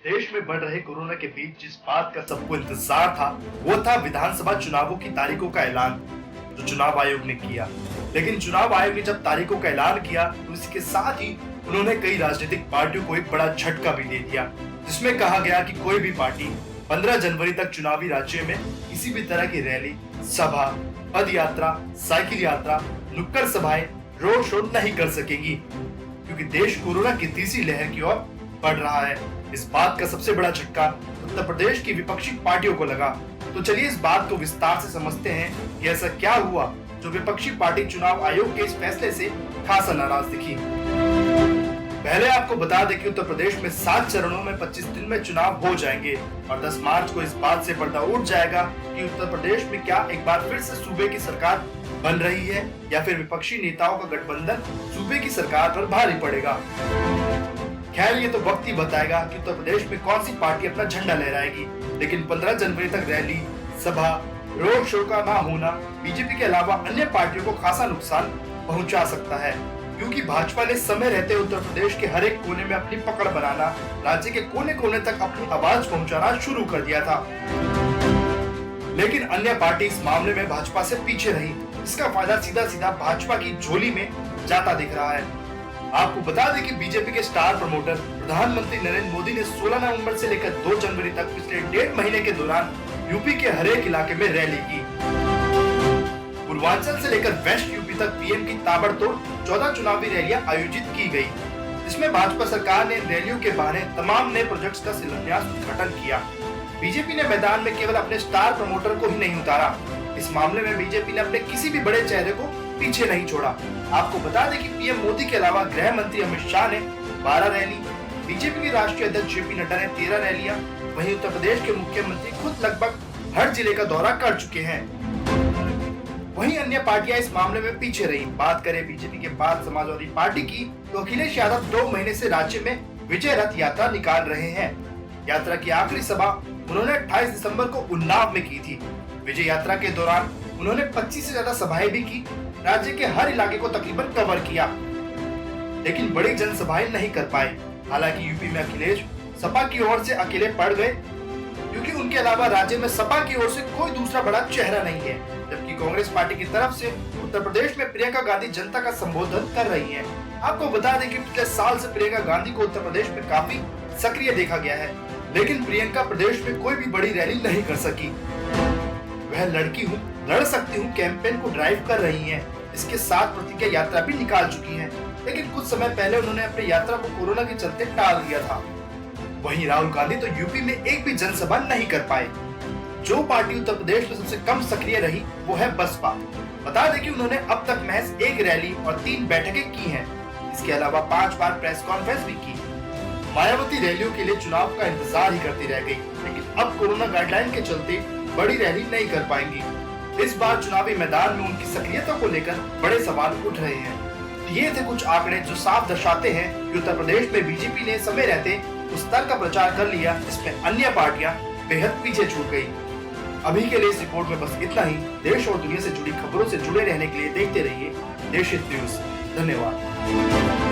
देश में बढ़ रहे कोरोना के बीच जिस बात का सबको इंतजार था वो था विधानसभा चुनावों की तारीखों का ऐलान जो चुनाव आयोग ने किया। लेकिन चुनाव आयोग ने जब तारीखों का ऐलान किया तो इसके साथ ही उन्होंने कई राजनीतिक पार्टियों को एक बड़ा झटका भी दे दिया, जिसमें कहा गया कि कोई भी पार्टी 15 जनवरी तक चुनावी राज्य में किसी भी तरह की रैली, सभा, पद यात्रा, साइकिल यात्रा, नुक्कड़ सभाएं, रोड शो नहीं कर सकेगी, क्योंकि देश कोरोना की तीसरी लहर की ओर बढ़ रहा है। इस बात का सबसे बड़ा झटका उत्तर प्रदेश की विपक्षी पार्टियों को लगा। तो चलिए इस बात को विस्तार से समझते हैं कि ऐसा क्या हुआ जो विपक्षी पार्टी चुनाव आयोग के इस फैसले से खासा नाराज दिखी। पहले आपको बता दें कि उत्तर प्रदेश में 7 चरणों में 25 दिन में चुनाव हो जाएंगे और 10 मार्च को इस बात से पर्दा उठ जाएगा कि उत्तर प्रदेश में क्या एक बार फिर से सूबे की सरकार बन रही है या फिर विपक्षी नेताओं का गठबंधन सूबे की सरकार पर भारी पड़ेगा। खैर ये तो वक्त ही बताएगा कि उत्तर प्रदेश में कौन सी पार्टी अपना झंडा लहराएगी, लेकिन 15 जनवरी तक रैली, सभा, रोड शो का ना होना बीजेपी के अलावा अन्य पार्टियों को खासा नुकसान पहुंचा सकता है, क्योंकि भाजपा ने समय रहते उत्तर प्रदेश के हर एक कोने में अपनी पकड़ बनाना, राज्य के कोने कोने तक अपनी आवाज पहुंचाना शुरू कर दिया था। लेकिन अन्य पार्टी इस मामले में भाजपा से पीछे रही। इसका फायदा सीधा सीधा भाजपा की झोली में जाता दिख रहा है। आपको बता दें कि बीजेपी के स्टार प्रमोटर प्रधानमंत्री नरेंद्र मोदी ने 16 नवंबर से लेकर 2 जनवरी तक पिछले 1.5 महीने के दौरान यूपी के हर एक इलाके में रैली की। पूर्वांचल से लेकर वेस्ट यूपी तक पीएम की ताबड़तोड़ 14 चुनावी रैलियां आयोजित की गई, जिसमें भाजपा सरकार ने रैलियों के बहाने तमाम नए प्रोजेक्ट्स का शिलान्यास उद्घाटन किया। बीजेपी ने मैदान में केवल अपने स्टार प्रमोटर को ही नहीं उतारा, इस मामले में बीजेपी ने अपने किसी भी बड़े चेहरे को पीछे नहीं छोड़ा। आपको बता दें कि पीएम मोदी के अलावा गृह मंत्री अमित शाह ने 12 रैली, बीजेपी के राष्ट्रीय अध्यक्ष जेपी नड्डा ने 13 रैलियां, वहीं उत्तर प्रदेश के मुख्यमंत्री खुद लगभग हर जिले का दौरा कर चुके हैं। वहीं अन्य पार्टियां इस मामले में पीछे रही। बात करें बीजेपी के बाद समाजवादी पार्टी की, तो अखिलेश यादव 2 महीने से राज्य में विजय रथ यात्रा निकाल रहे हैं। यात्रा की आखिरी सभा उन्होंने 28 दिसंबर को उन्नाव में की थी। विजय यात्रा के दौरान उन्होंने 25 से ज्यादा सभाएं भी की, राज्य के हर इलाके को तकरीबन कवर किया, लेकिन बड़ी जनसभाएं नहीं कर पाए। हालांकि यूपी में अखिलेश सपा की ओर से अकेले पड़ गए, क्योंकि उनके अलावा राज्य में सपा की ओर से कोई दूसरा बड़ा चेहरा नहीं है, जबकि कांग्रेस पार्टी की तरफ से उत्तर प्रदेश में प्रियंका गांधी जनता का संबोधन कर रही हैं। आपको बता दें कि पिछले साल से प्रियंका गांधी को उत्तर प्रदेश में काफी सक्रिय देखा गया है, लेकिन प्रियंका प्रदेश में कोई भी बड़ी रैली नहीं कर सकी। वह लड़की हूँ, लड़ सकती हूँ कैंपेन को ड्राइव कर रही हैं। इसके साथ प्रतिज्ञा यात्रा भी निकाल चुकी हैं, लेकिन कुछ समय पहले उन्होंने अपनी यात्रा को कोरोना के चलते टाल दिया था। वहीं राहुल गांधी तो यूपी में एक भी जनसभा नहीं कर पाए। जो पार्टी उत्तर प्रदेश में सबसे कम सक्रिय रही वो है बसपा। बता दें कि उन्होंने अब तक महज 1 रैली और 3 बैठकें की हैं। इसके अलावा 5 बार प्रेस कॉन्फ्रेंस भी की। मायावती रैलियों के लिए चुनाव का इंतजार ही करती रह गई, लेकिन अब कोरोना गाइडलाइन के चलते बड़ी रैली नहीं कर पाएंगी। इस बार चुनावी मैदान में उनकी सक्रियता को लेकर बड़े सवाल उठ रहे हैं। ये थे कुछ आंकड़े जो साफ दर्शाते हैं कि उत्तर प्रदेश में बीजेपी ने समय रहते उस स्तर का प्रचार कर लिया जिसमें अन्य पार्टियां बेहद पीछे छूट गई। अभी के लिए इस रिपोर्ट में बस इतना ही। देश और दुनिया से जुड़ी खबरों से जुड़े रहने के लिए देखते रहिए देश हित न्यूज। धन्यवाद।